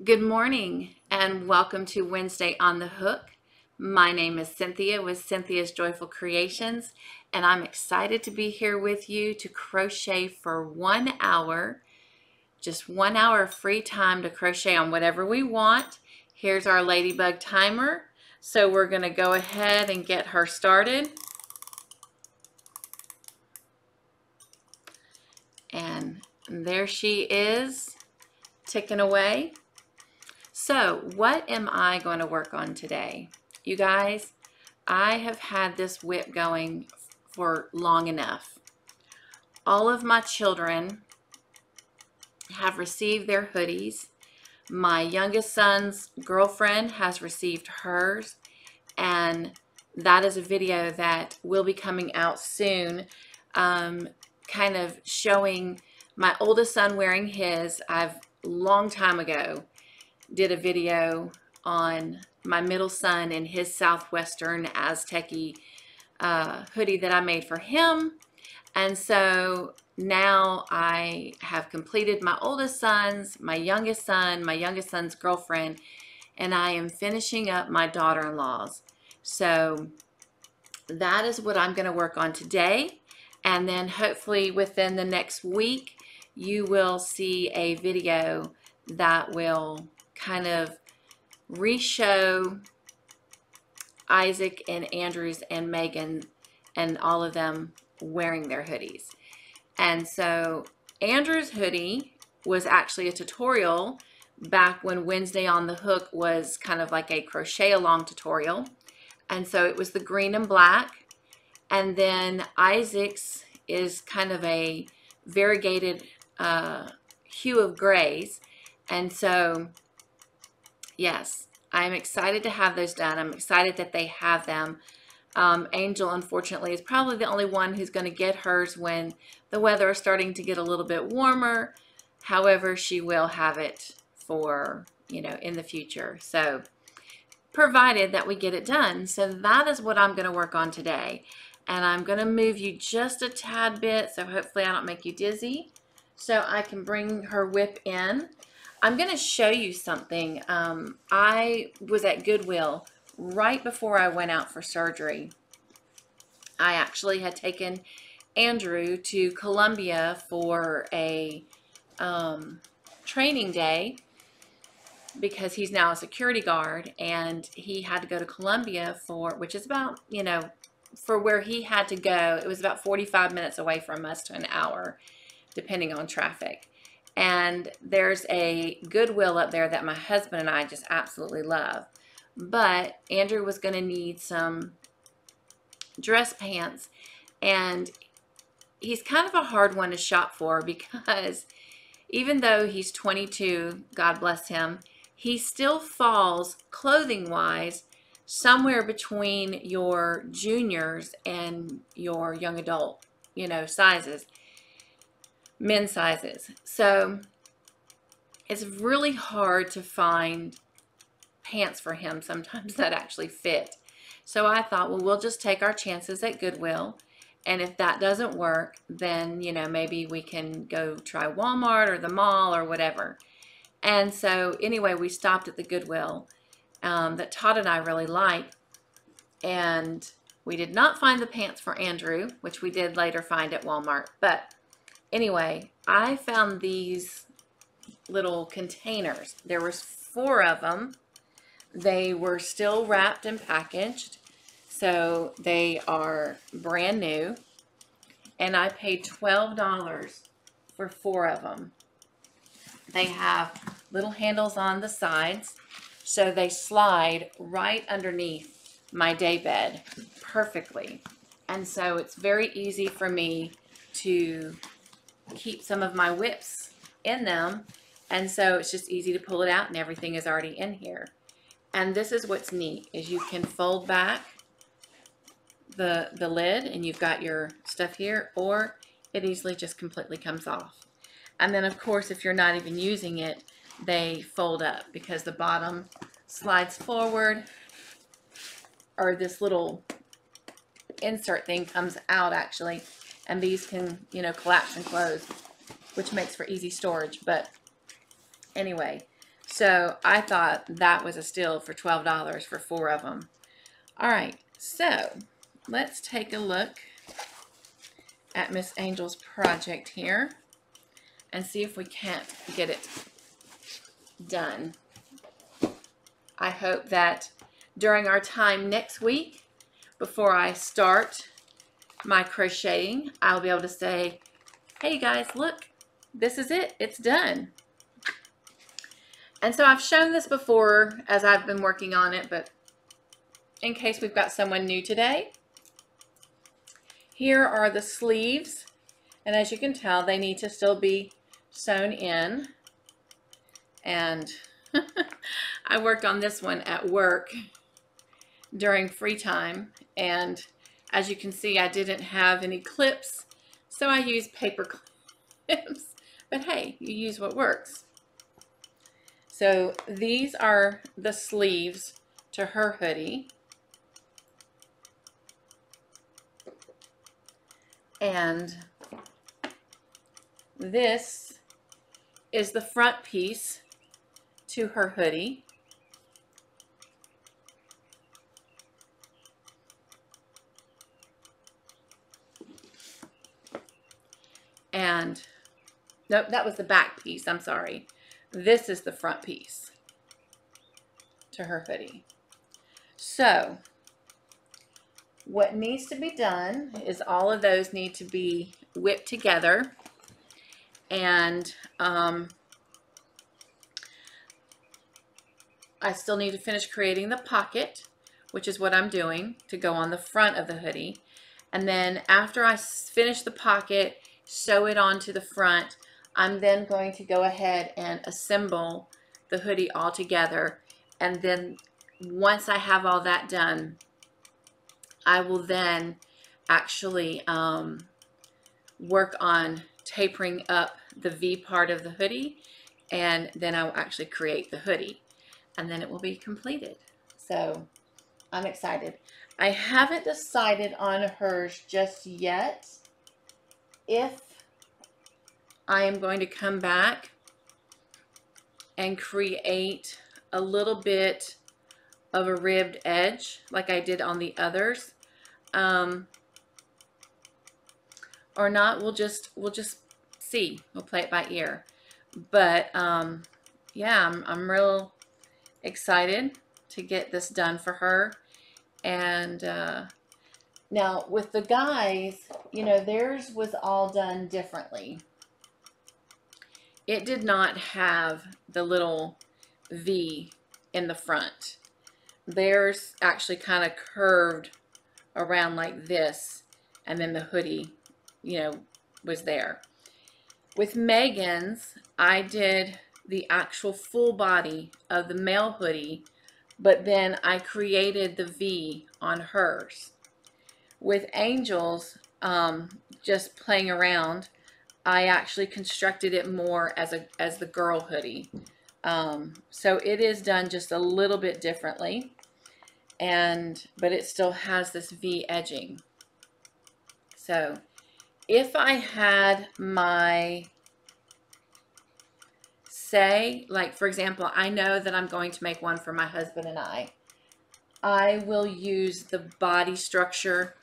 Good morning and welcome to Wednesday on the Hook. My name is Cynthia with Cynthia's Joyful Creations, and I'm excited to be here with you to crochet for 1 hour. Just 1 hour of free time to crochet on whatever we want. Here's our ladybug timer. So we're going to go ahead and get her started. And there she is, ticking away. So what am I going to work on today? You guys, I have had this WIP going for long enough. All of my children have received their hoodies. My youngest son's girlfriend has received hers, and that is a video that will be coming out soon, kind of showing my oldest son wearing his. I've long time ago did a video on my middle son in his Southwestern Aztec-y hoodie that I made for him. And so now I have completed my oldest son's, my youngest son's girlfriend, and I am finishing up my daughter-in-law's. So that is what I'm going to work on today. And then hopefully within the next week, you will see a video that will kind of re-show Isaac and Andrew's and Megan and all of them wearing their hoodies. And so Andrew's hoodie was actually a tutorial back when Wednesday on the Hook was kind of like a crochet along tutorial. And so it was the green and black. And then Isaac's is kind of a variegated hue of grays. And so yes, I'm excited to have those done. I'm excited that they have them. Angel, unfortunately, is probably the only one who's going to get hers when the weather is starting to get a little bit warmer. However, she will have it for, in the future. So, provided that we get it done. So that is what I'm going to work on today. And I'm going to move you just a tad bit, so hopefully I don't make you dizzy, so I can bring her WIP in. I'm going to show you something. I was at Goodwill right before I went out for surgery. I actually had taken Andrew to Columbia for a training day because he's now a security guard, and he had to go to Columbia which is about, for where he had to go, it was about 45 minutes away from us to an hour, depending on traffic. And there's a Goodwill up there that my husband and I just absolutely love. But Andrew was going to need some dress pants, and he's kind of a hard one to shop for because even though he's 22, God bless him, he still falls clothing-wise somewhere between your juniors and your young adult, sizes. Men's sizes. So it's really hard to find pants for him sometimes that actually fit. So I thought, well, we'll just take our chances at Goodwill, and if that doesn't work, then maybe we can go try Walmart or the mall or whatever. And so anyway, we stopped at the Goodwill that Todd and I really like, and we did not find the pants for Andrew, which we did later find at Walmart. But anyway, I found these little containers. There was 4 of them. They were still wrapped and packaged, so they are brand new. And I paid $12 for 4 of them. They have little handles on the sides, so they slide right underneath my day bed perfectly. And so it's very easy for me to keep some of my WIPs in them, and so it's just easy to pull it out and everything is already in here. And this is what's neat, is you can fold back the lid and you've got your stuff here, or it easily just completely comes off. And then of course, if you're not even using it, they fold up because the bottom slides forward, or this little insert thing comes out actually, and these can, collapse and close, which makes for easy storage. But anyway, So I thought that was a steal for $12 for 4 of them. All right, so let's take a look at Miss Angel's project here and see if we can't get it done. I hope that during our time next week, before I start my crocheting, I'll be able to say, hey guys, look, this is it, it's done. And so I've shown this before as I've been working on it, but in case we've got someone new today, here are the sleeves. And as you can tell, they need to still be sewn in. And I worked on this one at work during free time. And as you can see, I didn't have any clips, so I used paper clips. But hey, you use what works. So these are the sleeves to her hoodie. And this is the front piece to her hoodie. And nope, that was the back piece, I'm sorry. This is the front piece to her hoodie. So what needs to be done is all of those need to be whipped together. And I still need to finish creating the pocket, which is what I'm doing to go on the front of the hoodie. And then after I finish the pocket, sew it onto the front, I'm then going to go ahead and assemble the hoodie all together. And then once I have all that done, I will then actually work on tapering up the V part of the hoodie, and then I will actually create the hoodie, and then it will be completed. So I'm excited. I haven't decided on hers just yet if I am going to come back and create a little bit of a ribbed edge like I did on the others, or not. We'll just see. We'll play it by ear. But yeah, I'm real excited to get this done for her. And now with the guys, you know, theirs was all done differently. It did not have the little V in the front. Theirs actually kind of curved around like this, and then the hoodie, you know, was there. With Megan's, I did the actual full body of the male hoodie, but then I created the V on hers. With Angel's, just playing around, I actually constructed it more as the girl hoodie. So it is done just a little bit differently, but it still has this V edging. So if I had my, say, like for example, I know that I'm going to make one for my husband and I will use the body structure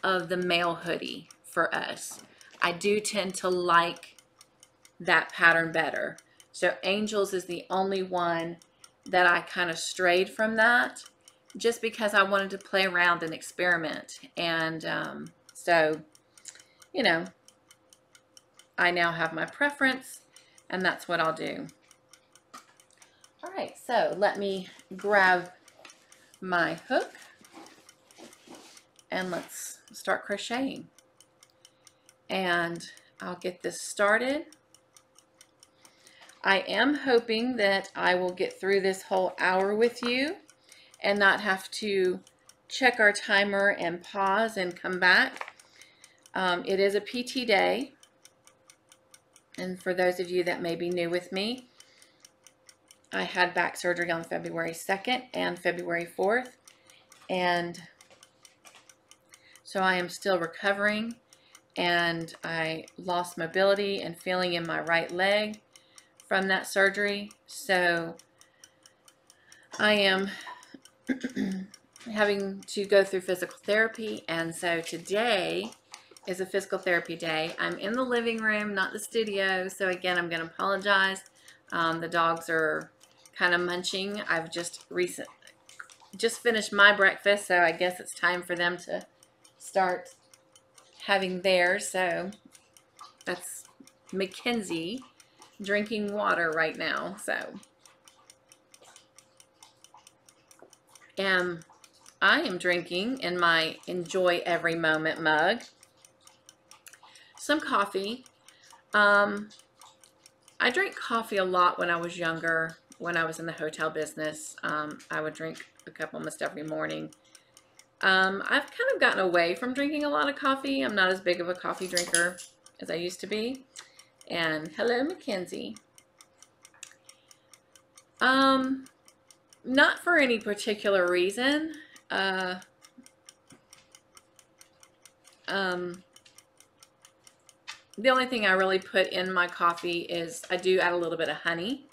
of the male hoodie for us. I do tend to like that pattern better. So Angel's is the only one that I kind of strayed from that, just because I wanted to play around and experiment. And so, you know, I now have my preference, and that's what I'll do. All right, so let me grab my hook and let's start crocheting. And I'll get this started. I am hoping that I will get through this whole hour with you and not have to check our timer and pause and come back. It is a PT day, and for those of you that may be new with me, I had back surgery on February 2nd and February 4th, and so I am still recovering, and I lost mobility and feeling in my right leg from that surgery. So I am having to go through physical therapy, and so today is a physical therapy day. I'm in the living room, not the studio, so again, I'm going to apologize. The dogs are kind of munching. I've just finished my breakfast, so I guess it's time for them to start having theirs. So that's Mackenzie drinking water right now. So, I am drinking in my Enjoy Every Moment mug some coffee. I drank coffee a lot when I was younger, when I was in the hotel business. I would drink a cup almost every morning. I've kind of gotten away from drinking a lot of coffee. I'm not as big of a coffee drinker as I used to be. And hello, Mackenzie. Not for any particular reason. The only thing I really put in my coffee is I do add a little bit of honey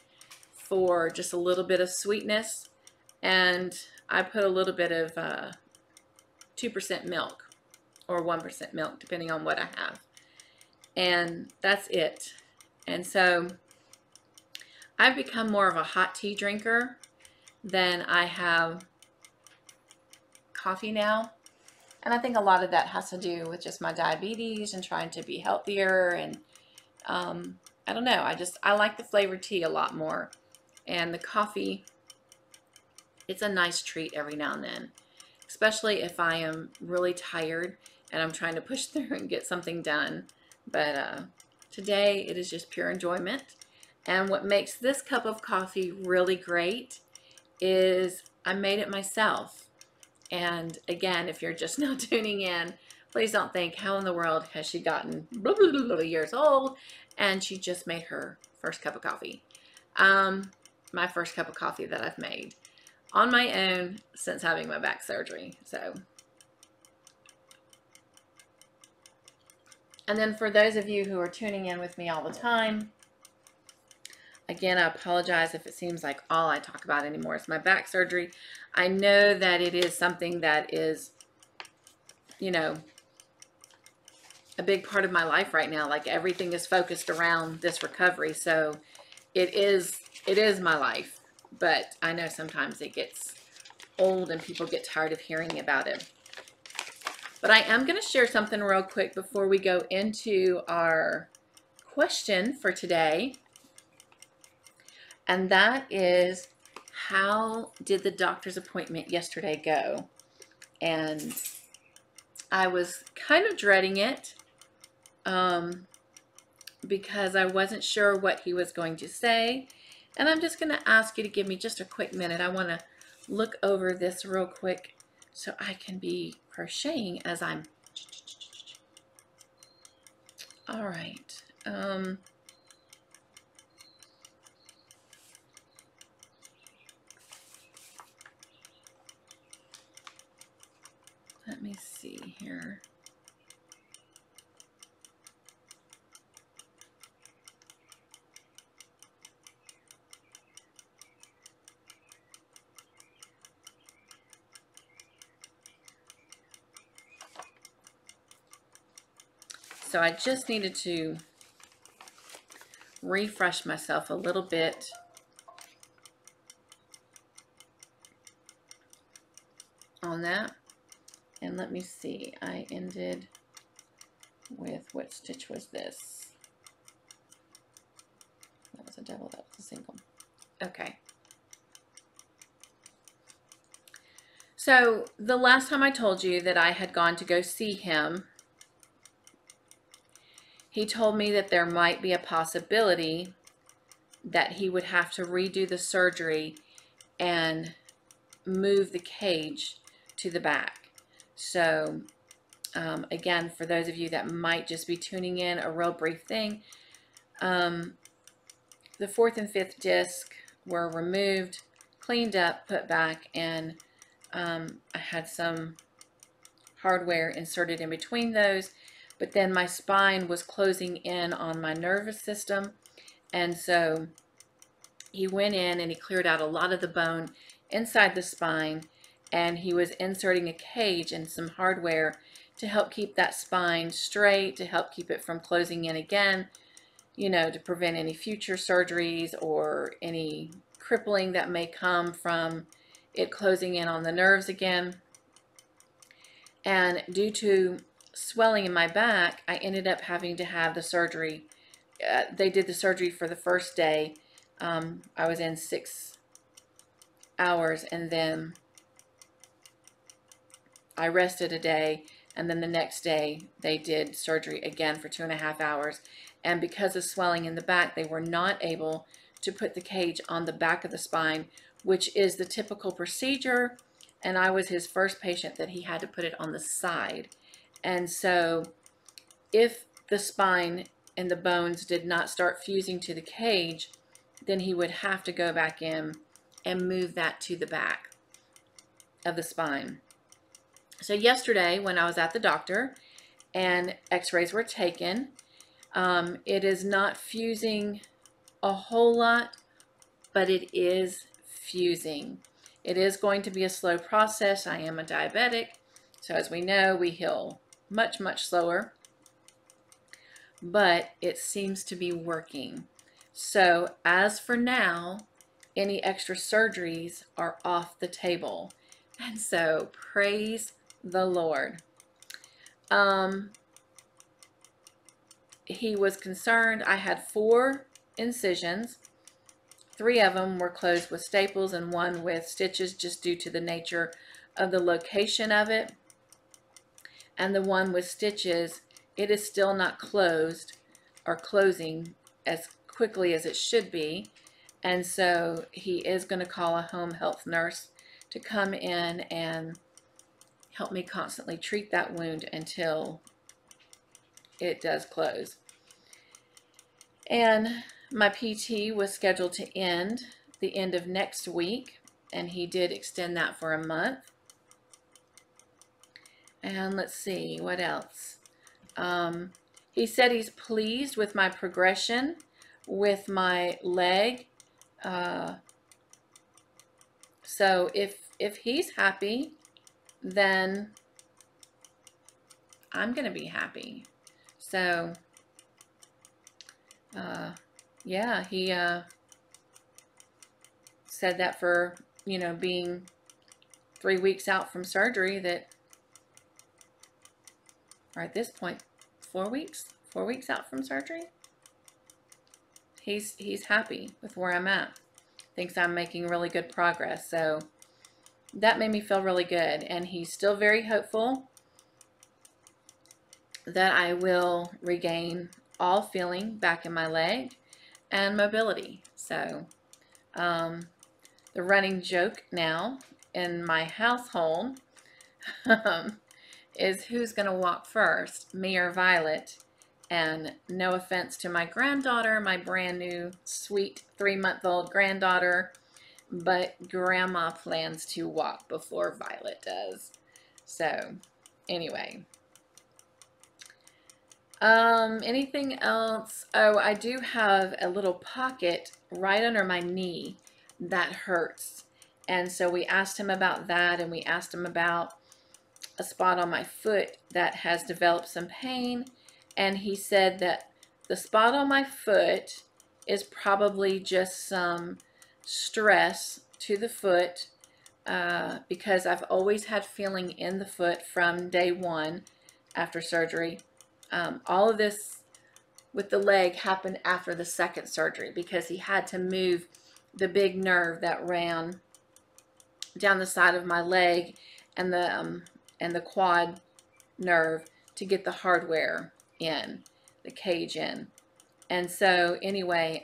for just a little bit of sweetness, and I put a little bit of 2% milk or 1% milk, depending on what I have, and that's it. And so I've become more of a hot tea drinker than I have coffee now. And I think a lot of that has to do with just my diabetes and trying to be healthier. And I don't know, I like the flavored tea a lot more. And the coffee, it's a nice treat every now and then, especially if I am really tired and I'm trying to push through and get something done. But today it is just pure enjoyment. And what makes this cup of coffee really great is I made it myself. And again, if you're just now tuning in, please don't think, how in the world has she gotten blah, blah, blah, blah, years old and she just made her first cup of coffee. My first cup of coffee that I've made on my own since having my back surgery. So, and then for those of you who are tuning in with me all the time, again, I apologize if it seems like all I talk about anymore is my back surgery. I know that it is something that is, you know, a big part of my life right now. Like everything is focused around this recovery. So it is my life. But I know sometimes it gets old and people get tired of hearing about it. But I am going to share something real quick before we go into our question for today. And that is, how did the doctor's appointment yesterday go? And I was kind of dreading it because I wasn't sure what he was going to say. And I'm just going to ask you to give me just a quick minute. I want to look over this real quick so I can be crocheting as I'm... All right. Let me see here. So I just needed to refresh myself a little bit on that. And let me see, I ended with, what stitch was this? That was a double, that was a single. Okay. So the last time I told you that I had gone to go see him, he told me that there might be a possibility that he would have to redo the surgery and move the cage to the back. So again, for those of you that might just be tuning in, a real brief thing, the 4th and 5th disc were removed, cleaned up, put back, and I had some hardware inserted in between those. But then my spine was closing in on my nervous system, and so he went in and he cleared out a lot of the bone inside the spine, and he was inserting a cage and some hardware to help keep that spine straight, to help keep it from closing in again, you know, to prevent any future surgeries or any crippling that may come from it closing in on the nerves again. And due to swelling in my back, I ended up having to have the surgery. They did the surgery for the first day. I was in 6 hours, and then I rested a day, and then the next day they did surgery again for 2.5 hours. And because of swelling in the back, they were not able to put the cage on the back of the spine, which is the typical procedure. And I was his first patient that he had to put it on the side. And so if the spine and the bones did not start fusing to the cage, then he would have to go back in and move that to the back of the spine. So yesterday when I was at the doctor and x-rays were taken, it is not fusing a whole lot, but it is fusing. It is going to be a slow process. I am a diabetic, so as we know, we heal much, much slower, but it seems to be working. So as for now, any extra surgeries are off the table. And so praise the Lord. He was concerned. I had 4 incisions. 3 of them were closed with staples and 1 with stitches, just due to the nature of the location of it. And the 1 with stitches, it is still not closed or closing as quickly as it should be. And so he is going to call a home health nurse to come in and help me constantly treat that wound until it does close. And my PT was scheduled to end the end of next week, and he did extend that for a month. And let's see, what else? He said he's pleased with my progression with my leg. So if he's happy, then I'm going to be happy. So, yeah, he said that for, you know, being 3 weeks out from surgery, that, or at this point, 4 weeks out from surgery, he's happy with where I'm at. Thinks I'm making really good progress. So that made me feel really good. And he's still very hopeful that I will regain all feeling back in my leg and mobility. So the running joke now in my household is who's going to walk first, me or Violet. And no offense to my granddaughter, my brand new sweet 3-month-old granddaughter, but Grandma plans to walk before Violet does. So anyway, anything else? Oh, I do have a little pocket right under my knee that hurts. And so we asked him about that, and we asked him about a spot on my foot that has developed some pain. And he said that the spot on my foot is probably just some stress to the foot, because I've always had feeling in the foot from day 1 after surgery. All of this with the leg happened after the 2nd surgery, because he had to move the big nerve that ran down the side of my leg and the quad nerve to get the hardware in, the cage in. And so anyway,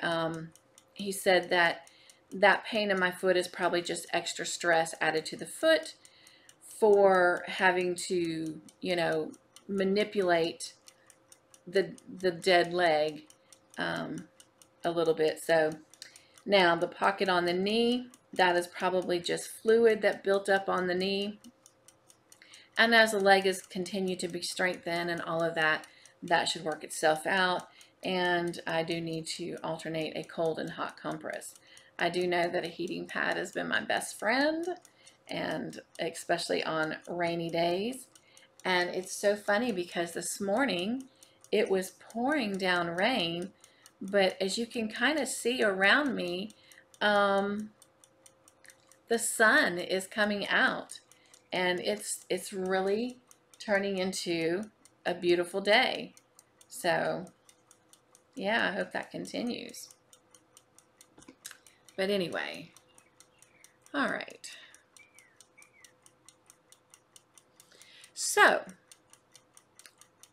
he said that that pain in my foot is probably just extra stress added to the foot for having to, you know, manipulate the dead leg a little bit. So now the pocket on the knee, that is probably just fluid that built up on the knee. And as the leg is continued to be strengthened and all of that, that should work itself out. And I do need to alternate a cold and hot compress. I do know that a heating pad has been my best friend, and especially on rainy days. And it's so funny because this morning it was pouring down rain, but as you can kind of see around me, the sun is coming out, and it's really turning into a beautiful day. So yeah, I hope that continues. But anyway, all right. So,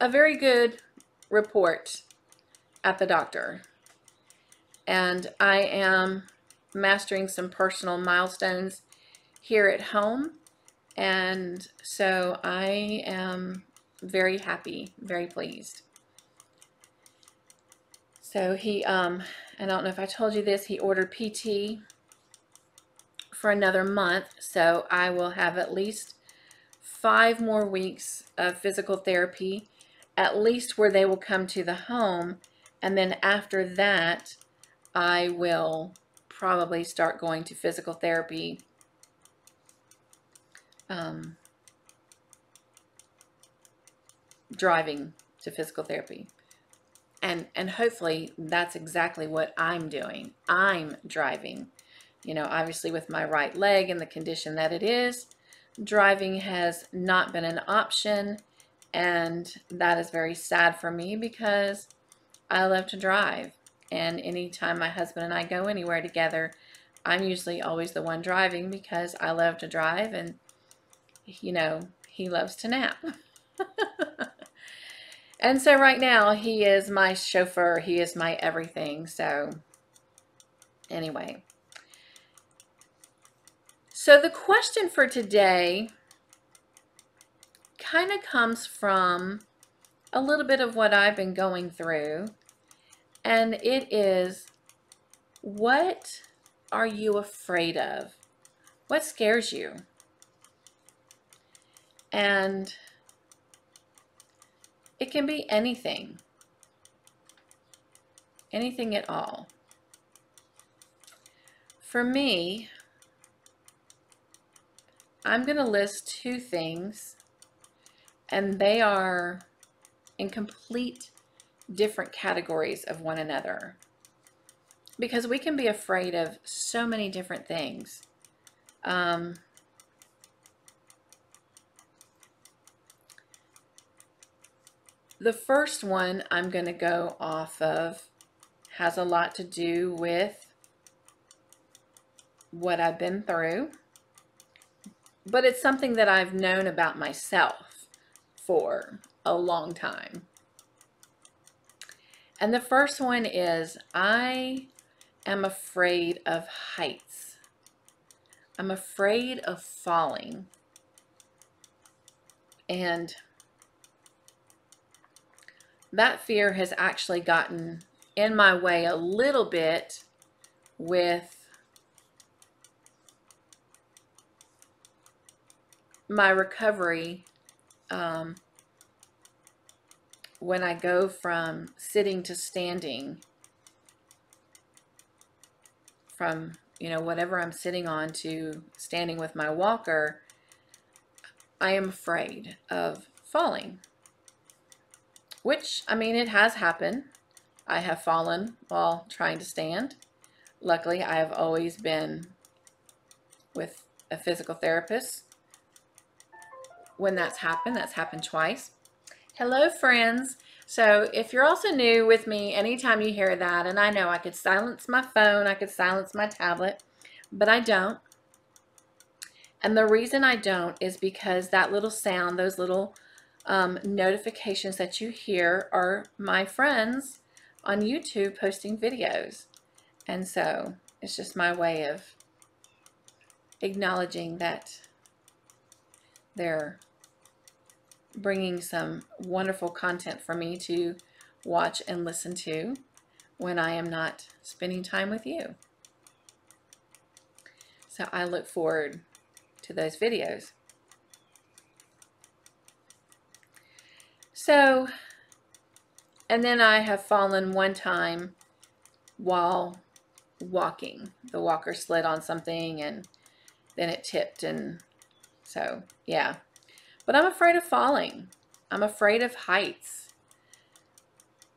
a very good report at the doctor. And I am mastering some personal milestones here at home. And so I am very happy, very pleased. So he, I don't know if I told you this, he ordered PT for another month. So I will have at least 5 more weeks of physical therapy, at least where they will come to the home. And then after that, I will probably start going to physical therapy driving to physical therapy. And hopefully that's exactly what I'm doing. I'm driving. You know, obviously with my right leg and the condition that it is, driving has not been an option, and that is very sad for me because I love to drive. And anytime my husband and I go anywhere together, I'm usually always the one driving because I love to drive, and you know, he loves to nap. And so right now he is my chauffeur. He is my everything. So anyway. So the question for today kind of comes from a little bit of what I've been going through. And it is, what are you afraid of? What scares you? And it can be anything. Anything at all. For me, I'm going to list 2 things, and they are in complete different categories of one another. Because we can be afraid of so many different things. The first one I'm going to go off of has a lot to do with what I've been through, but it's something that I've known about myself for a long time. And the first one is, I am afraid of heights. I'm afraid of falling. And that fear has actually gotten in my way a little bit with my recovery, when I go from sitting to standing, from, you know, whatever I'm sitting on to standing with my walker, I am afraid of falling. Which, I mean, it has happened. I have fallen while trying to stand. Luckily, I have always been with a physical therapist when that's happened twice. Hello, friends. So if you're also new with me, anytime you hear that, and I know I could silence my phone, I could silence my tablet, but I don't. And the reason I don't is because that little sound, those little notifications that you hear are my friends on YouTube posting videos. And so it's just my way of acknowledging that they're bringing some wonderful content for me to watch and listen to when I am not spending time with you. So I look forward to those videos. So, and then I have fallen one time while walking. The walker slid on something and then it tipped, and so yeah. But I'm afraid of falling. I'm afraid of heights.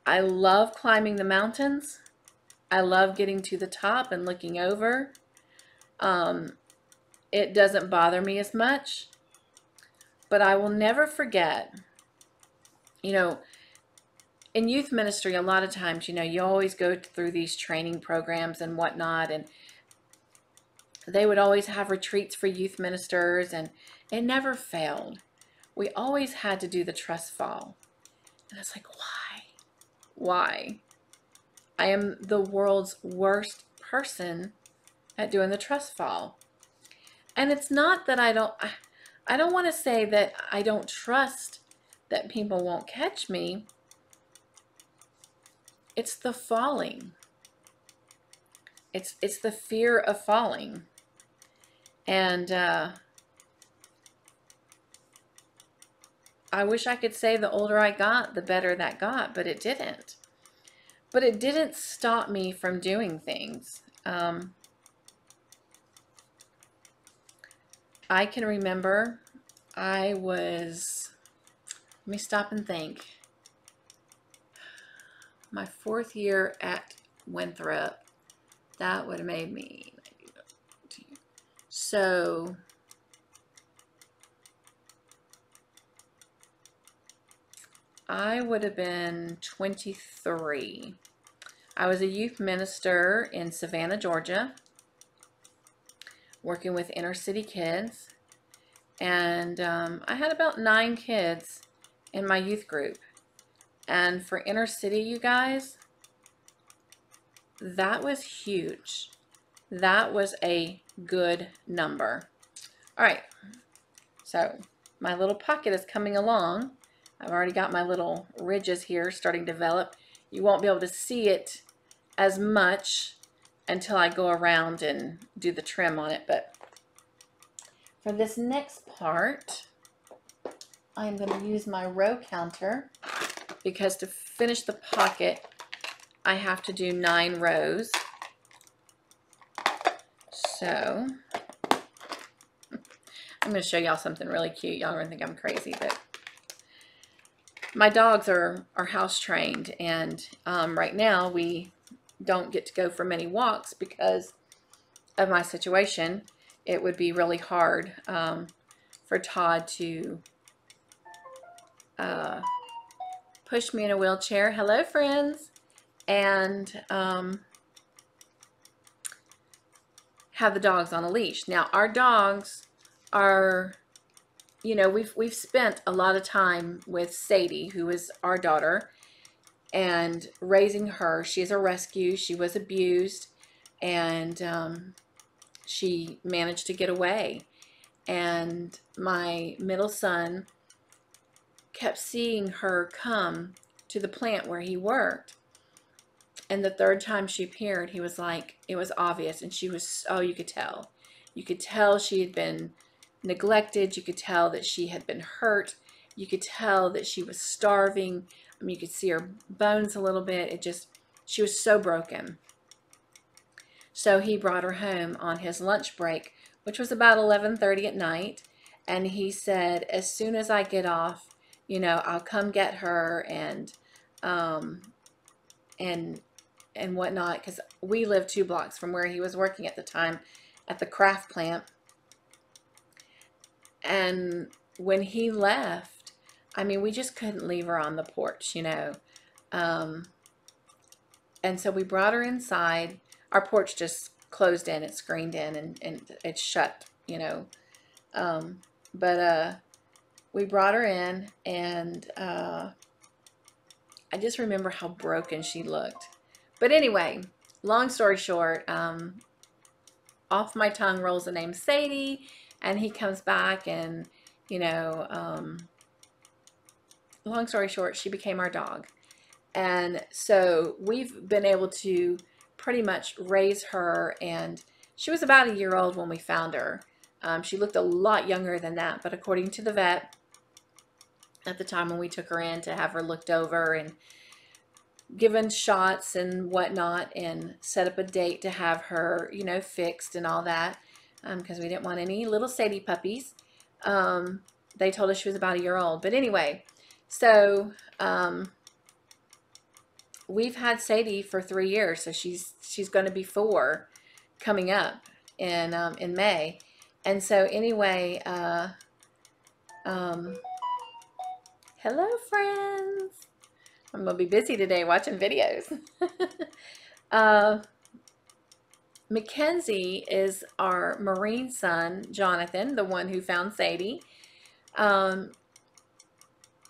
I love climbing the mountains. I love getting to the top and looking over. It doesn't bother me as much, but I will never forget, you know, in youth ministry, a lot of times, you know, you always go through these training programs and whatnot, and they would always have retreats for youth ministers, and it never failed. We always had to do the trust fall. And it's like, why? Why? I am the world's worst person at doing the trust fall. And it's not that I don't want to say that I don't trust that people won't catch me. It's the falling. It's the fear of falling. And I wish I could say the older I got, the better that got, but it didn't. But it didn't stop me from doing things. I can remember let me stop and think. My 4th year at Winthrop, that would have made me, so I would have been 23. I was a youth minister in Savannah, Georgia, working with inner city kids, and I had about 9 kids in my youth group. And for inner city, you guys, that was huge. That was a good number. All right, so my little pocket is coming along. I've already got my little ridges here starting to develop. You won't be able to see it as much until I go around and do the trim on it. But for this next part, I'm going to use my row counter, because to finish the pocket, I have to do 9 rows. So I'm going to show y'all something really cute. Y'all are going to think I'm crazy, but my dogs are house trained, and right now we don't get to go for many walks because of my situation. It would be really hard for Todd to push me in a wheelchair. Hello, friends. And have the dogs on a leash. Now, our dogs are, you know, we've spent a lot of time with Sadie, who is our daughter, and raising her. She's a rescue. She was abused, and she managed to get away. And my middle son kept seeing her come to the plant where he worked. And the 3rd time she appeared, he was like, it was obvious. And she was, oh, you could tell. You could tell she had been neglected. You could tell that she had been hurt. You could tell that she was starving. I mean, you could see her bones a little bit. She was so broken. So he brought her home on his lunch break, which was about 11:30 at night. And he said, as soon as I get off, you know, I'll come get her and whatnot, because we lived 2 blocks from where he was working at the time at the craft plant. And when he left, I mean, we just couldn't leave her on the porch, you know. And so we brought her inside. Our porch just closed in, it's screened in, and it's shut, you know. But we brought her in, and I just remember how broken she looked. But anyway, long story short, off my tongue rolls the name Sadie, and he comes back, and, you know, long story short, she became our dog. And so we've been able to pretty much raise her, and she was about 1 year old when we found her. She looked a lot younger than that, but according to the vet at the time when we took her in to have her looked over, and given shots and whatnot, and set up a date to have her, you know, fixed and all that, because we didn't want any little Sadie puppies. They told us she was about a year old. But anyway, so we've had Sadie for 3 years, so she's going to be 4 coming up in May. And so anyway, hello friends. I'm going to be busy today watching videos. Mackenzie is our Marine son, Jonathan, the one who found Sadie.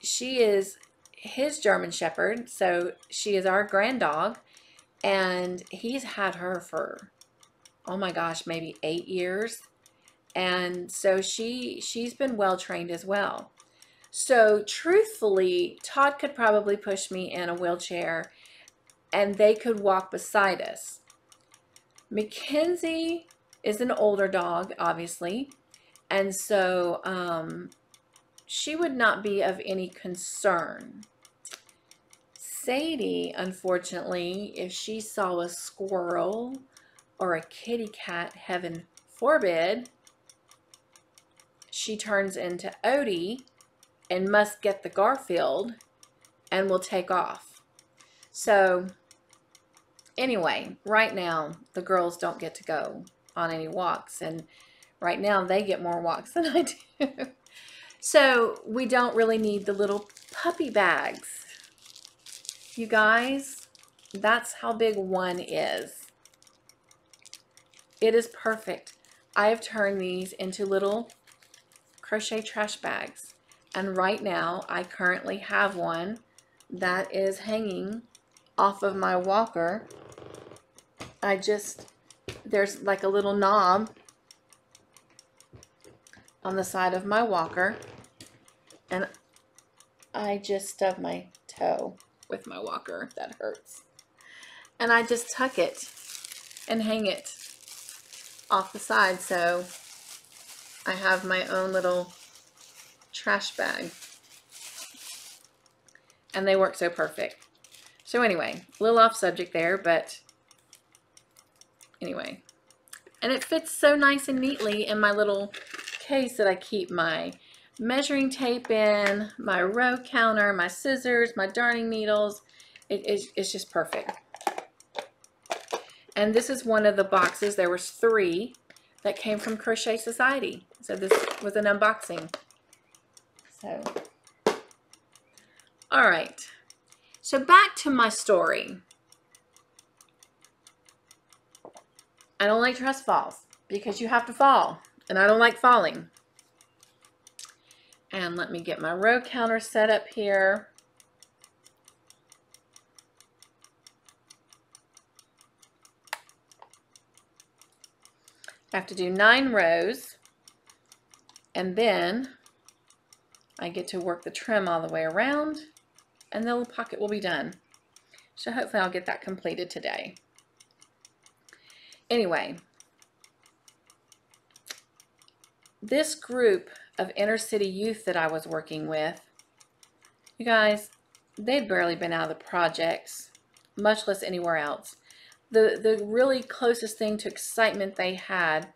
She is his German Shepherd, so she is our grand dog, and he's had her for, oh my gosh, maybe 8 years. And so she's been well trained as well. So truthfully, Todd could probably push me in a wheelchair and they could walk beside us. Mackenzie is an older dog, obviously, and so she would not be of any concern. Sadie, unfortunately, if she saw a squirrel or a kitty cat, heaven forbid, she turns into Odie and must get the Garfield and will take off. So anyway, right now the girls don't get to go on any walks, and right now they get more walks than I do. So we don't really need the little puppy bags. You guys, that's how big one is. It is perfect. I have turned these into little crochet trash bags. And right now, I currently have one that is hanging off of my walker. There's like a little knob on the side of my walker. And I just stubbed my toe with my walker. That hurts. And I just tuck it and hang it off the side. So I have my own little trash bag, and they work so perfect. So anyway, a little off subject there, but anyway, and it fits so nice and neatly in my little case that I keep my measuring tape in, my row counter, my scissors, my darning needles. It's just perfect. And this is one of the boxes. There was 3 that came from Crochet Society, so this was an unboxing. So, all right, so back to my story. I don't like trust falls because you have to fall, and I don't like falling. And let me get my row counter set up here. I have to do 9 rows, and then I get to work the trim all the way around, and the little pocket will be done. So hopefully I'll get that completed today. Anyway, this group of inner city youth that I was working with, you guys, they'd barely been out of the projects, much less anywhere else. The really closest thing to excitement they had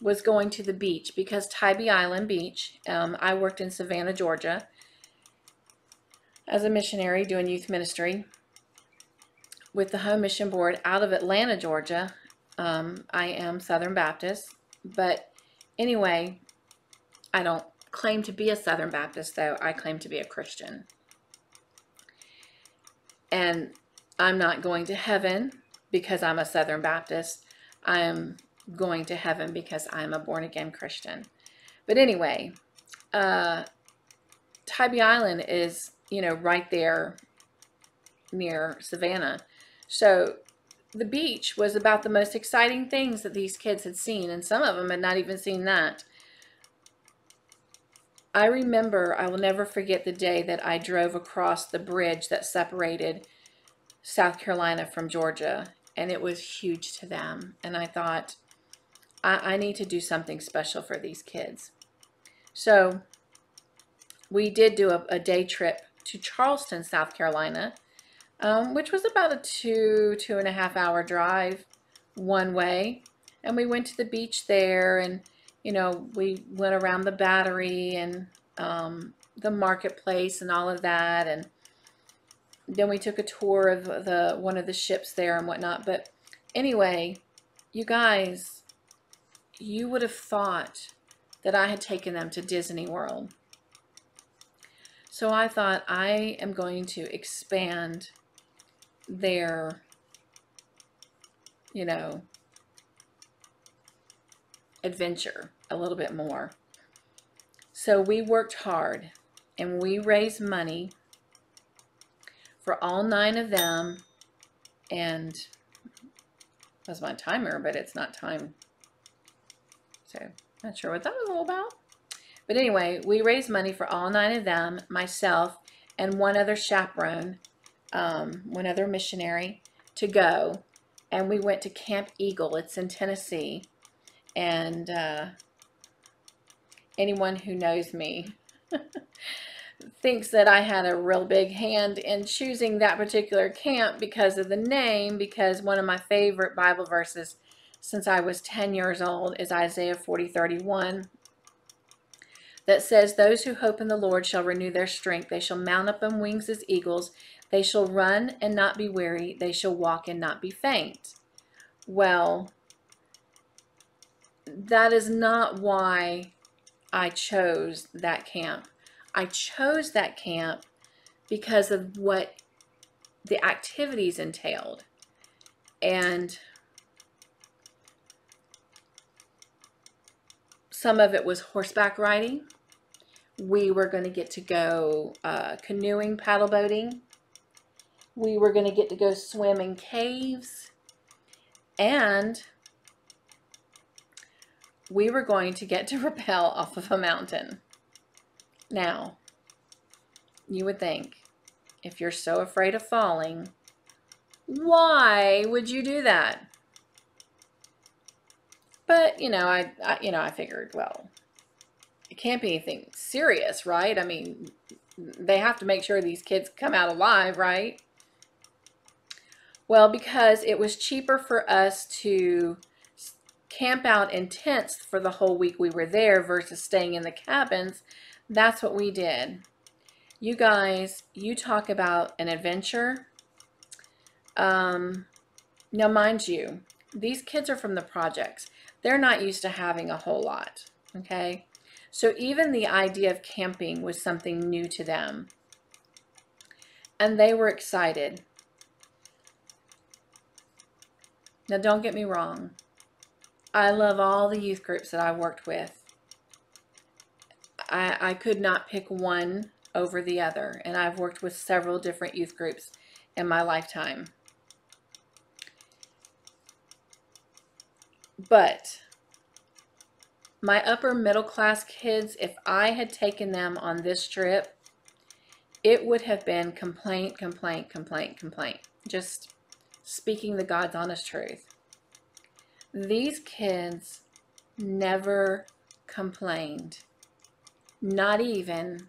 was going to the beach, because Tybee Island Beach, I worked in Savannah, Georgia as a missionary doing youth ministry with the Home Mission Board out of Atlanta, Georgia. I am Southern Baptist, but anyway, I don't claim to be a Southern Baptist, though. I claim to be a Christian. And I'm not going to heaven because I'm a Southern Baptist. I'm going to heaven because I'm a born-again Christian. But anyway, Tybee Island is, you know, right there near Savannah. So the beach was about the most exciting things that these kids had seen, and some of them had not even seen that. I remember, I will never forget the day that I drove across the bridge that separated South Carolina from Georgia, and it was huge to them. And I thought, I need to do something special for these kids. So we did do a day trip to Charleston, South Carolina, which was about a 2.5 hour drive one way. And we went to the beach there, and you know, we went around the Battery and the marketplace and all of that, and then we took a tour of one of the ships there and whatnot. But anyway, you guys, you would have thought that I had taken them to Disney World. So I thought, I am going to expand their, you know, adventure a little bit more. So we worked hard and we raised money for all 9 of them. And that's my timer, but it's not time. So not sure what that was all about. But anyway, we raised money for all 9 of them, myself and one other chaperone, one other missionary, to go. And we went to Camp Eagle. It's in Tennessee. And anyone who knows me thinks that I had a real big hand in choosing that particular camp because of the name, because one of my favorite Bible verses since I was 10 years old is Isaiah 40:31, that says, "Those who hope in the Lord shall renew their strength. They shall mount up on wings as eagles. They shall run and not be weary. They shall walk and not be faint." Well, that is not why I chose that camp. I chose that camp because of what the activities entailed. And some of it was horseback riding. We were going to get to go canoeing, paddle boating. We were going to get to go swim in caves. And we were going to get to rappel off of a mountain. Now, you would think, if you're so afraid of falling, why would you do that? But, you know, I figured, well, it can't be anything serious, right? I mean, they have to make sure these kids come out alive, right? Well, because it was cheaper for us to camp out in tents for the whole week we were there versus staying in the cabins, that's what we did. You guys, you talk about an adventure. Now, mind you, these kids are from the projects. They're not used to having a whole lot, okay? So even the idea of camping was something new to them. And they were excited. Now, don't get me wrong. I love all the youth groups that I worked with. I could not pick one over the other. And I've worked with several different youth groups in my lifetime. But my upper middle class kids, if I had taken them on this trip, it would have been complaint, complaint, complaint, complaint. Just speaking the God's honest truth. These kids never complained, not even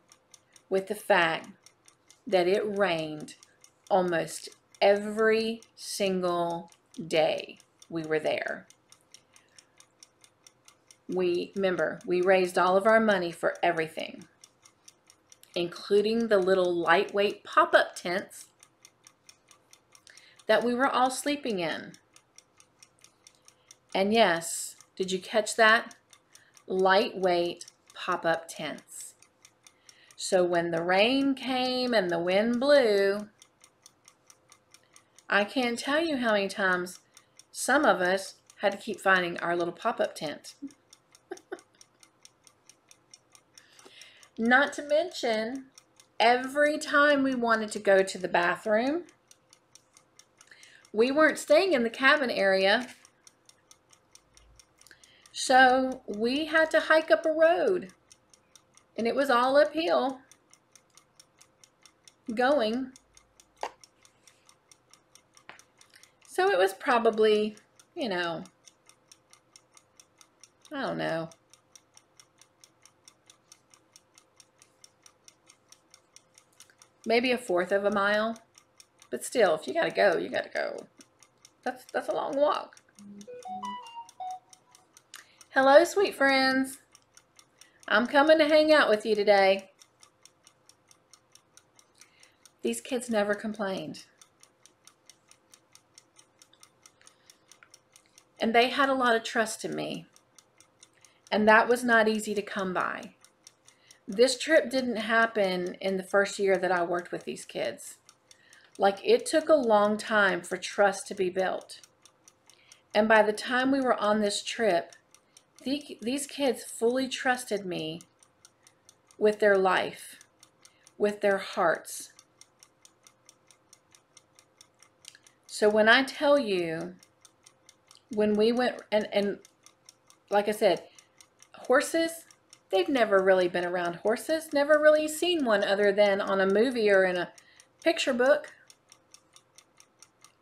with the fact that it rained almost every single day we were there. Remember, we raised all of our money for everything, including the little lightweight pop-up tents that we were all sleeping in. And yes, did you catch that? Lightweight pop-up tents. So when the rain came and the wind blew, I can't tell you how many times some of us had to keep finding our little pop-up tent. Not to mention, every time we wanted to go to the bathroom, we weren't staying in the cabin area. So we had to hike up a road, and it was all uphill going. So it was probably, you know, I don't know, maybe 1/4 of a mile. But still, if you gotta go, you gotta go. That's a long walk. Hello, sweet friends. I'm coming to hang out with you today. These kids never complained. And they had a lot of trust in me. And that was not easy to come by. This trip didn't happen in the first year that I worked with these kids. Like, it took a long time for trust to be built. And by the time we were on this trip, these kids fully trusted me with their life, with their hearts. So when I tell you, when we went, and like I said, horses, they've never really been around horses, never really seen one other than on a movie or in a picture book.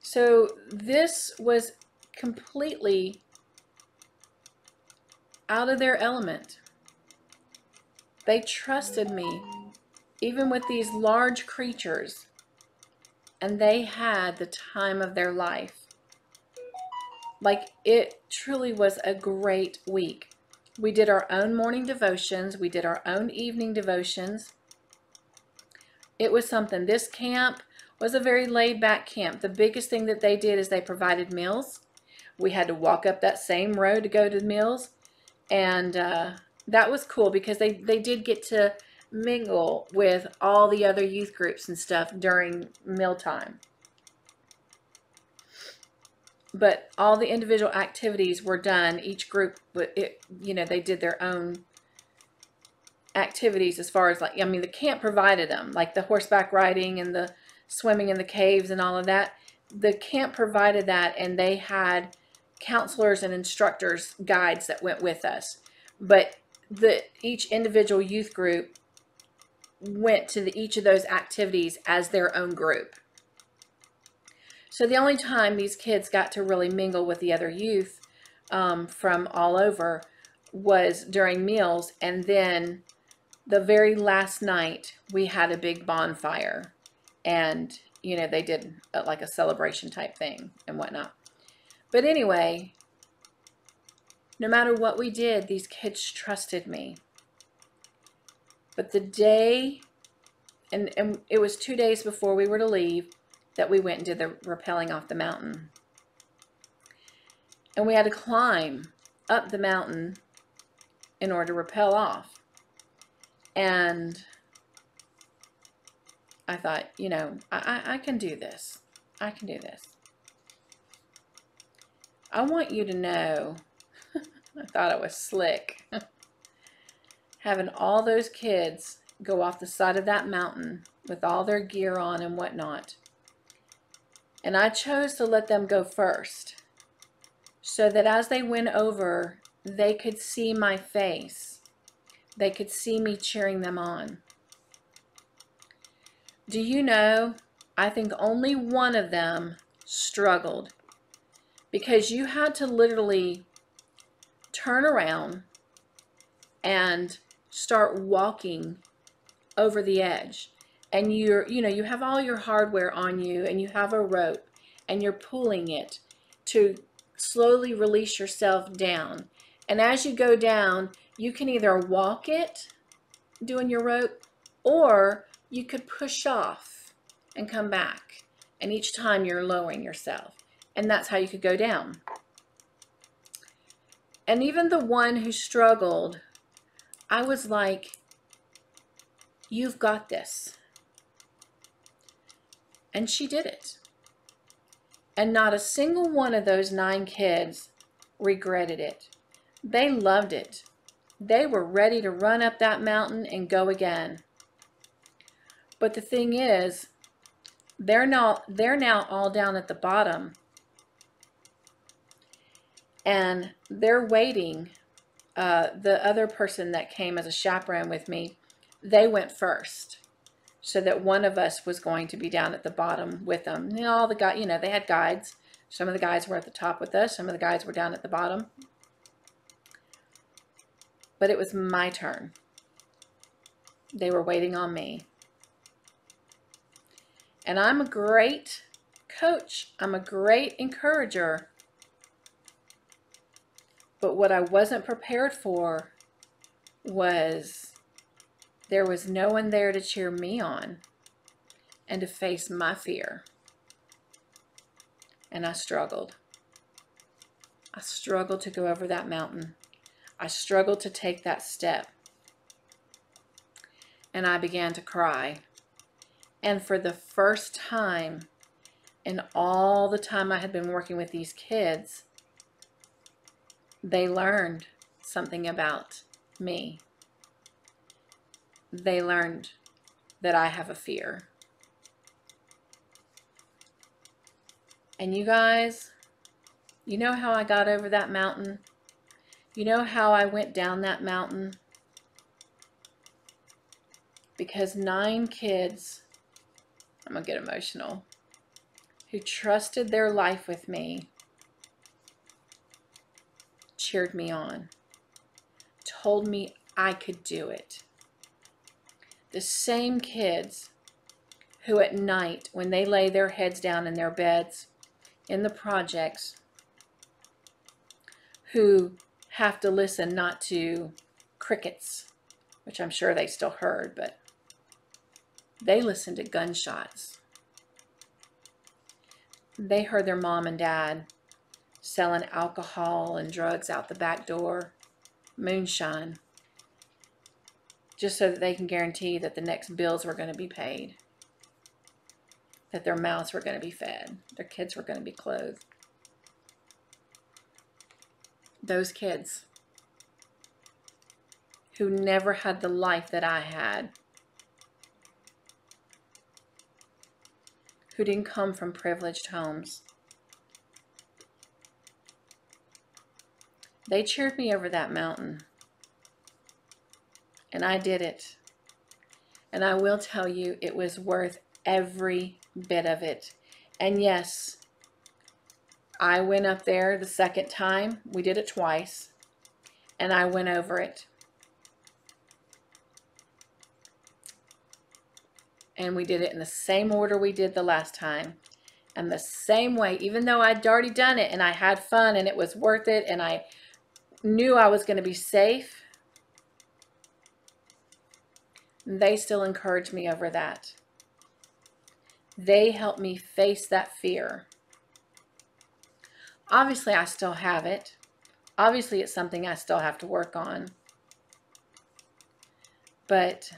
So this was completely out of their element. They trusted me, even with these large creatures, and they had the time of their life. Like, it truly was a great week. We did our own morning devotions. We did our own evening devotions. It was something. This camp was a very laid-back camp. The biggest thing that they did is they provided meals. We had to walk up that same road to go to the meals. And that was cool because they did get to mingle with all the other youth groups and stuff during mealtime. But all the individual activities were done. Each group, they did their own activities as far as, like, I mean, the camp provided them, like the horseback riding and the swimming in the caves and all of that. The camp provided that, and they had counselors and instructors, guides that went with us. But each individual youth group went to each of those activities as their own group. So the only time these kids got to really mingle with the other youth from all over was during meals. And then the very last night, we had a big bonfire. And, they did like a celebration type thing and whatnot. But anyway, no matter what we did, these kids trusted me. But the day, and it was 2 days before we were to leave, that we went and did the rappelling off the mountain. And we had to climb up the mountain in order to rappel off. And I thought, I can do this. I can do this. I want you to know, I thought I was slick. Having all those kids go off the side of that mountain with all their gear on and whatnot. And I chose to let them go first, so that as they went over, they could see my face. They could see me cheering them on. Do you know, I think only one of them struggled, because you had to literally turn around and start walking over the edge. And you have all your hardware on you, and you have a rope, and you're pulling it to slowly release yourself down. And as you go down, you can either walk it doing your rope, or you could push off and come back. And each time you're lowering yourself. And that's how you could go down. And even the one who struggled, I was like, you've got this. And she did it. And not a single one of those 9 kids regretted it. They loved it. They were ready to run up that mountain and go again. But the thing is, they're now all down at the bottom. And they're waiting. The other person that came as a chaperone with me, they went first, so that one of us was going to be down at the bottom with them. And all the guys, they had guides. Some of the guys were at the top with us. Some of the guys were down at the bottom. But it was my turn. They were waiting on me. And I'm a great coach. I'm a great encourager. But what I wasn't prepared for was there was no one there to cheer me on and to face my fear. And I struggled. I struggled to go over that mountain. I struggled to take that step. And I began to cry. And for the first time in all the time I had been working with these kids, they learned something about me. They learned that I have a fear. And you guys, you know how I got over that mountain? You know how I went down that mountain? Because 9 kids, I'm going to get emotional, who trusted their life with me, cheered me on, told me I could do it. The same kids who at night, when they lay their heads down in their beds, in the projects, who have to listen not to crickets, which I'm sure they still heard, but they listened to gunshots. They heard their mom and dad selling alcohol and drugs out the back door, moonshine, just so that they can guarantee that the next bills were going to be paid, that their mouths were going to be fed, their kids were going to be clothed. Those kids who never had the life that I had, who didn't come from privileged homes, they cheered me over that mountain. And I did it. And I will tell you, it was worth every bit of it. And yes, I went up there the second time. We did it twice. And I went over it. And we did it in the same order we did the last time. And the same way, even though I'd already done it and I had fun and it was worth it and I knew I was going to be safe, they still encouraged me over that. They helped me face that fear. Obviously, I still have it. Obviously, it's something I still have to work on. But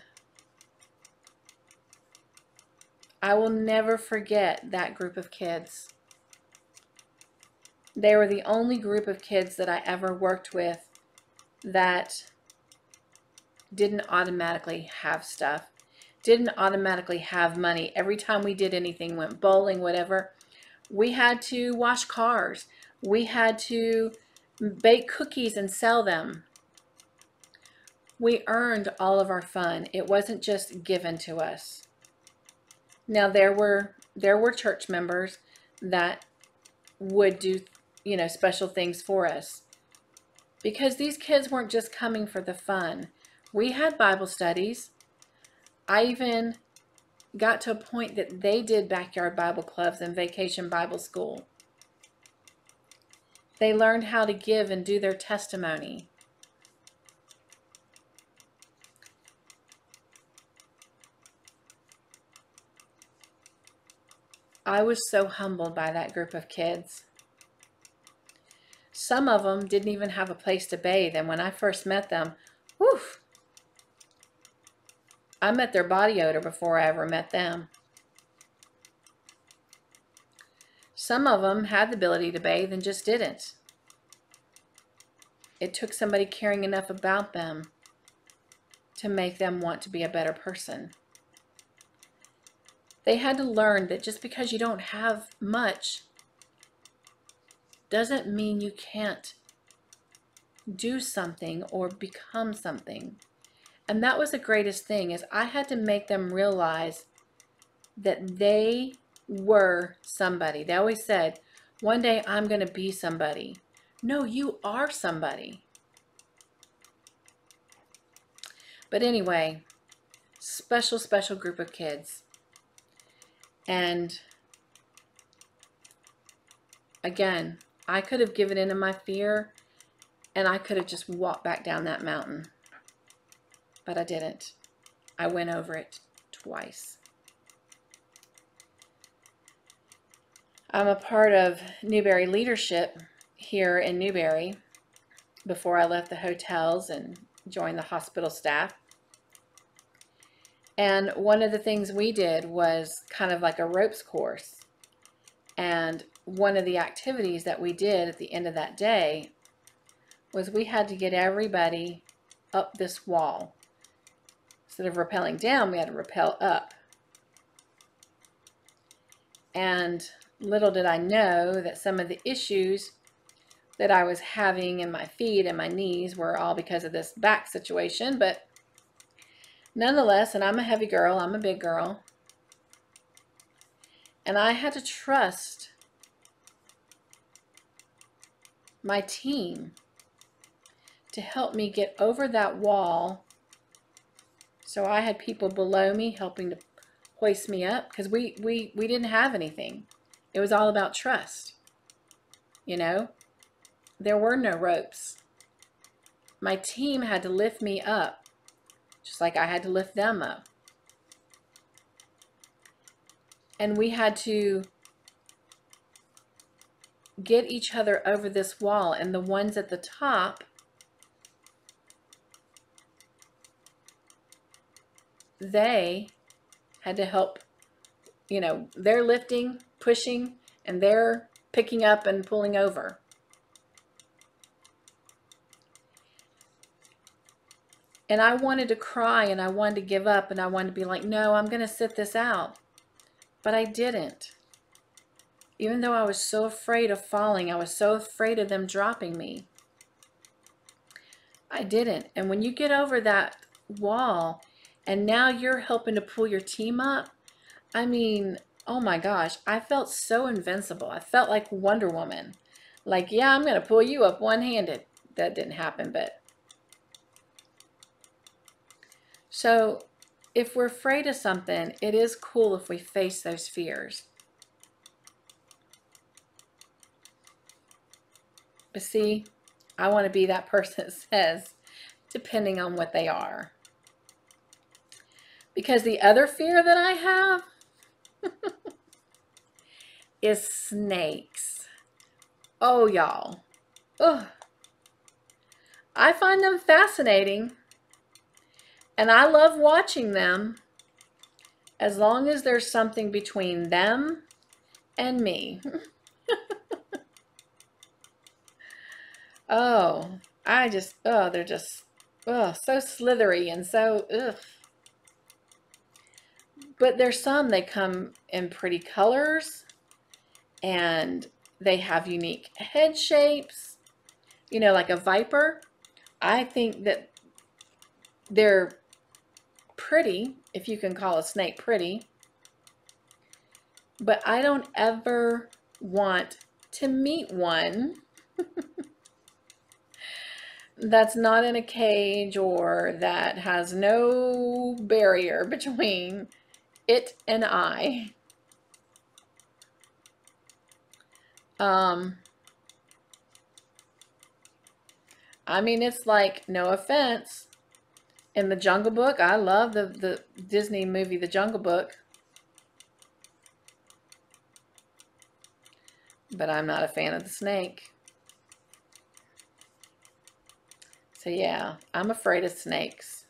I will never forget that group of kids. They were the only group of kids that I ever worked with that didn't automatically have stuff, didn't automatically have money. Every time we did anything, went bowling, whatever, we had to wash cars. We had to bake cookies and sell them. We earned all of our fun. It wasn't just given to us. Now, there were church members that would do, special things for us. Because these kids weren't just coming for the fun. We had Bible studies. I even got to a point that they did backyard Bible clubs and vacation Bible school. They learned how to give and do their testimony. I was so humbled by that group of kids. Some of them didn't even have a place to bathe, and when I first met them, whew, I met their body odor before I ever met them. Some of them had the ability to bathe and just didn't. It took somebody caring enough about them to make them want to be a better person. They had to learn that just because you don't have much doesn't mean you can't do something or become something. And that was the greatest thing, is I had to make them realize that they were somebody. They always said, one day I'm going to be somebody. No, you are somebody. But anyway, special, special group of kids. And again, I could have given in to my fear and I could have just walked back down that mountain. But I didn't. I went over it twice. I'm a part of Newberry leadership here in Newberry before I left the hotels and joined the hospital staff. And one of the things we did was kind of like a ropes course. And one of the activities that we did at the end of that day was we had to get everybody up this wall. Instead of rappelling down, we had to rappel up. And little did I know that some of the issues that I was having in my feet and my knees were all because of this back situation. But nonetheless, and I'm a heavy girl, I'm a big girl, and I had to trust my team to help me get over that wall. So I had people below me helping to hoist me up because we didn't have anything. It was all about trust. You know, there were no ropes. My team had to lift me up just like I had to lift them up. And we had to get each other over this wall, and the ones at the top, they had to help, you know, they're lifting, pushing, and they're picking up and pulling over. And I wanted to cry and I wanted to give up and I wanted to be like, no, I'm going to sit this out. But I didn't. Even though I was so afraid of falling, I was so afraid of them dropping me. I didn't. And when you get over that wall and now you're helping to pull your team up, I mean, oh my gosh, I felt so invincible. I felt like Wonder Woman. Like, yeah, I'm going to pull you up one-handed. That didn't happen, but. So if we're afraid of something, it is cool if we face those fears. But see, I want to be that person that says, depending on what they are. Because the other fear that I have is snakes. Oh, y'all. Ugh. I find them fascinating. And I love watching them as long as there's something between them and me. Oh, they're just, so slithery and so, ugh. But there's some, they come in pretty colors and they have unique head shapes, you know, like a viper. I think that they're pretty, if you can call a snake pretty, but I don't ever want to meet one that's not in a cage or that has no barrier between it and I. I mean, it's like, no offense, in the Jungle Book, I love the Disney movie, The Jungle Book, but I'm not a fan of the snake. So yeah, I'm afraid of snakes.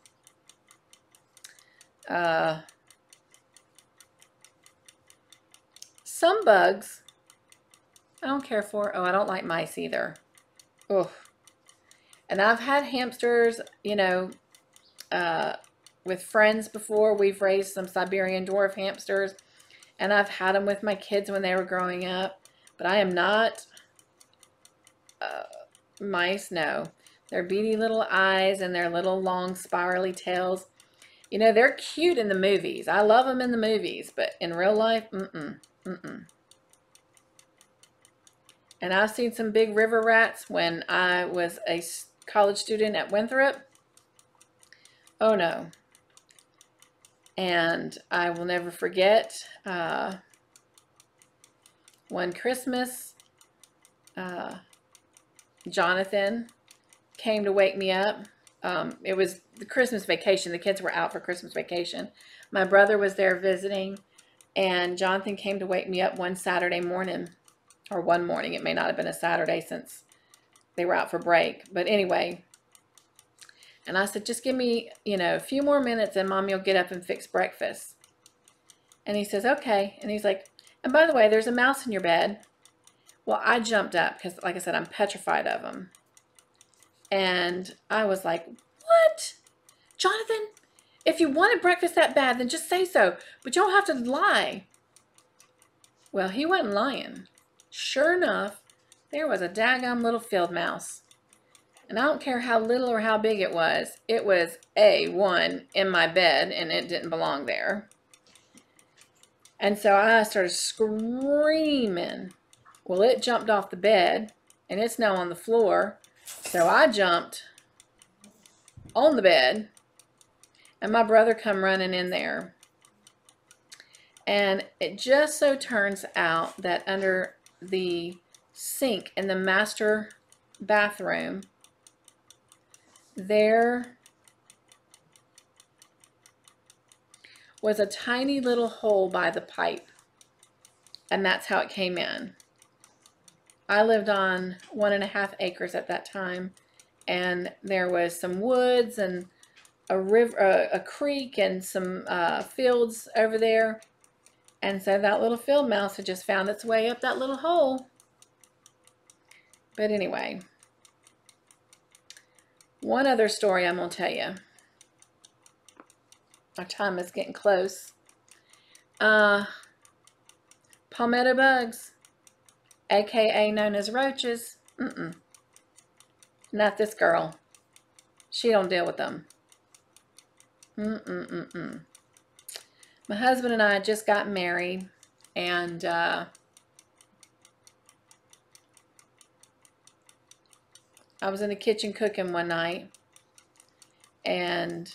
Some bugs I don't care for. Oh, I don't like mice either. Ugh. And I've had hamsters, you know, with friends before. We've raised some Siberian dwarf hamsters, and I've had them with my kids when they were growing up. But I am not mice, no. Their beady little eyes and their little long spirally tails. You know, they're cute in the movies. I love them in the movies, but in real life, And I've seen some big river rats when I was a college student at Winthrop. Oh no. And I will never forget one Christmas, Jonathan came to wake me up. It was the Christmas vacation. The kids were out for Christmas vacation. My brother was there visiting, and Jonathan came to wake me up one Saturday morning, or one morning. It may not have been a Saturday since they were out for break. But anyway, and I said, just give me, a few more minutes and Mommy will get up and fix breakfast. And he says, okay. And he's like, and by the way, there's a mouse in your bed. Well, I jumped up because, like I said, I'm petrified of them. And I was like, what? Jonathan, if you wanted breakfast that bad, then just say so. But you don't have to lie. Well, he wasn't lying. Sure enough, there was a daggum little field mouse. And I don't care how little or how big it was A1 in my bed, and it didn't belong there. And so I started screaming. Well, it jumped off the bed, and it's now on the floor. So I jumped on the bed, and my brother come running in there. And it just so turns out that under the sink in the master bathroom, there was a tiny little hole by the pipe, and that's how it came in. I lived on 1.5 acres at that time, and there was some woods and a river, a creek, and some fields over there. And so that little field mouse had just found its way up that little hole. But anyway, one other story I'm going to tell you. Our time is getting close. Palmetto bugs, aka known as roaches. Not this girl. She don't deal with them. My husband and I just got married, and I was in the kitchen cooking one night, and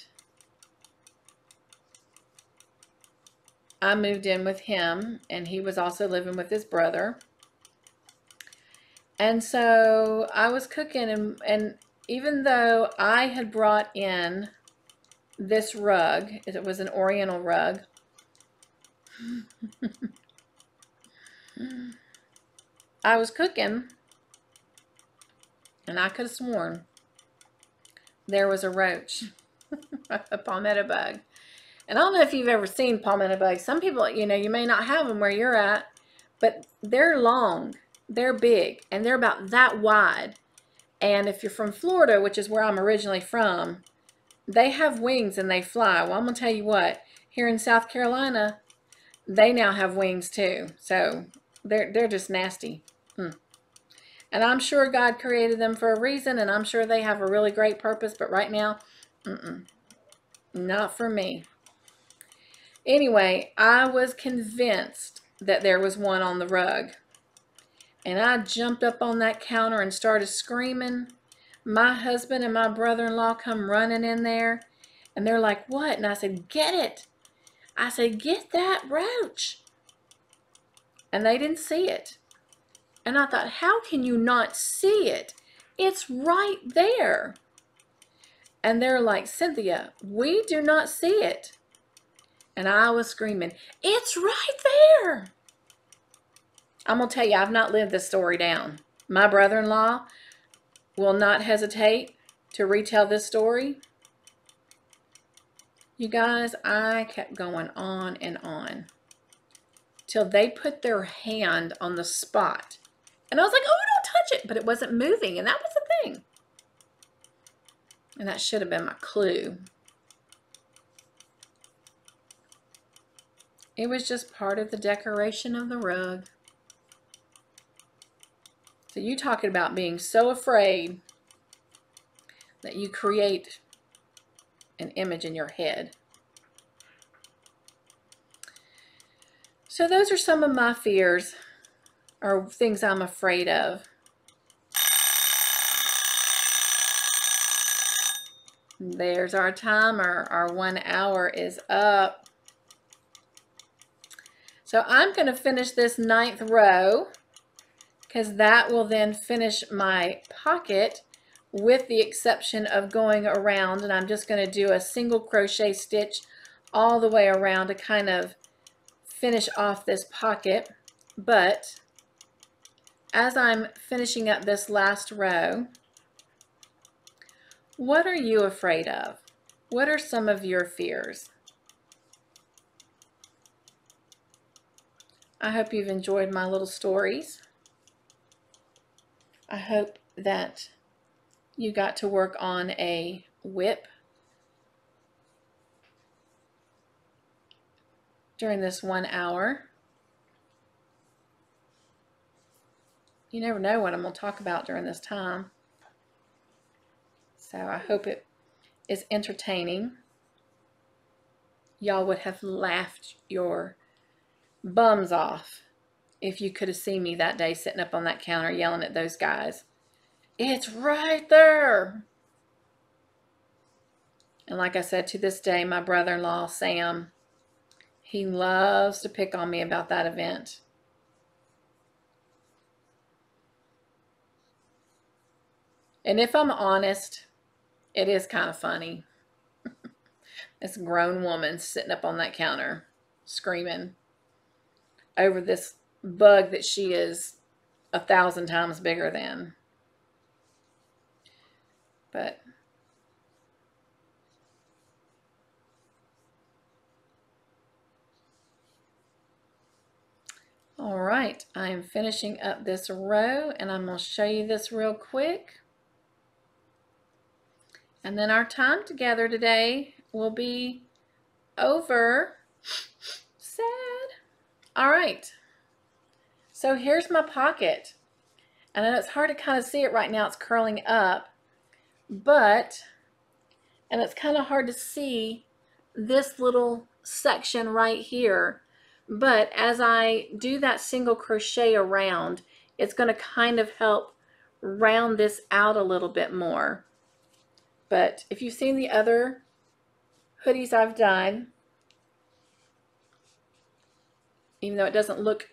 I moved in with him, and he was also living with his brother. And so I was cooking, and even though I had brought in this rug, it was an Oriental rug, I was cooking, and I could have sworn there was a roach, a palmetto bug. And I don't know if you've ever seen palmetto bugs. Some people, you may not have them where you're at, but they're long, they're big, and they're about that wide. And if you're from Florida, which is where I'm originally from, they have wings and they fly. Well, I'm going to tell you what, here in South Carolina, they now have wings too. So they're just nasty. And I'm sure God created them for a reason, and I'm sure they have a really great purpose, but right now, not for me. Anyway, I was convinced that there was one on the rug. And I jumped up on that counter and started screaming. My husband and my brother-in-law come running in there, and they're like, what? And I said, get it. I said, get that roach. And they didn't see it. And I thought, how can you not see it? It's right there. And they're like, Cynthia, we do not see it. And I was screaming, it's right there. I'm going to tell you, I've not lived this story down. My brother-in-law will not hesitate to retell this story. You guys, I kept going on and on till they put their hand on the spot. And I was like, oh, don't touch it. But it wasn't moving, and that was the thing. And that should have been my clue. It was just part of the decoration of the rug. So you talking about being so afraid that you create an image in your head. So those are some of my fears, or things I'm afraid of. There's our timer. Our 1 hour is up. So I'm going to finish this 9th row because that will then finish my pocket, with the exception of going around, and I'm just going to do a single crochet stitch all the way around to kind of finish off this pocket. But as I'm finishing up this last row, what are you afraid of? What are some of your fears? I hope you've enjoyed my little stories. I hope that you got to work on a WIP during this 1 hour. You never know what I'm going to talk about during this time. So I hope it is entertaining. Y'all would have laughed your bums off if you could have seen me that day sitting up on that counter yelling at those guys. It's right there. And like I said, to this day, my brother-in-law, Sam, he loves to pick on me about that event. And if I'm honest, it is kind of funny. This grown woman sitting up on that counter screaming over this bug that she is 1,000 times bigger than. But all right, I am finishing up this row, and I'm going to show you this real quick. And then our time together today will be over. Sad. All right. So here's my pocket. And I know it's hard to kind of see it right now. It's curling up. But, and it's kind of hard to see this little section right here. But as I do that single crochet around, it's going to kind of help round this out a little bit more. But if you've seen the other hoodies I've done, even though it doesn't look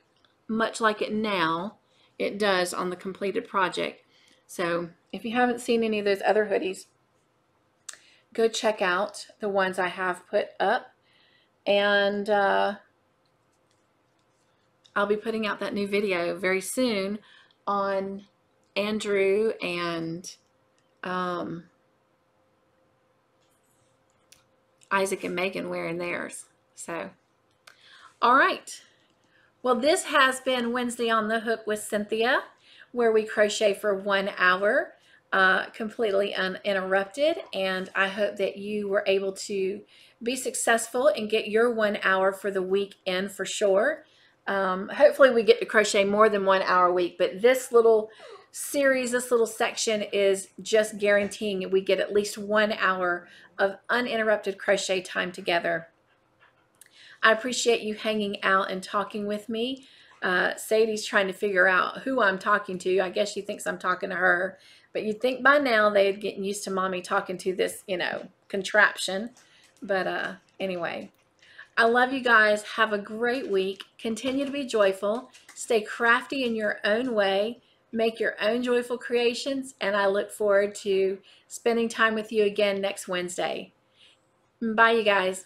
much like it now, it does on the completed project. So if you haven't seen any of those other hoodies, go check out the ones I have put up. And I'll be putting out that new video very soon on Andrew and Isaac and Megan wearing theirs. So, all right. Well, this has been Wednesday on the Hook with Cynthia, where we crochet for 1 hour, completely uninterrupted. And I hope that you were able to be successful and get your 1 hour for the week in for sure. Hopefully we get to crochet more than 1 hour a week, but this little series, this little section is just guaranteeing we get at least 1 hour of uninterrupted crochet time together. I appreciate you hanging out and talking with me. Sadie's trying to figure out who I'm talking to. I guess she thinks I'm talking to her, but you'd think by now they'd get used to mommy talking to this, you know, contraption. But anyway, I love you guys. Have a great week. Continue to be joyful. Stay crafty in your own way. Make your own joyful creations, and I look forward to spending time with you again next Wednesday. Bye, you guys.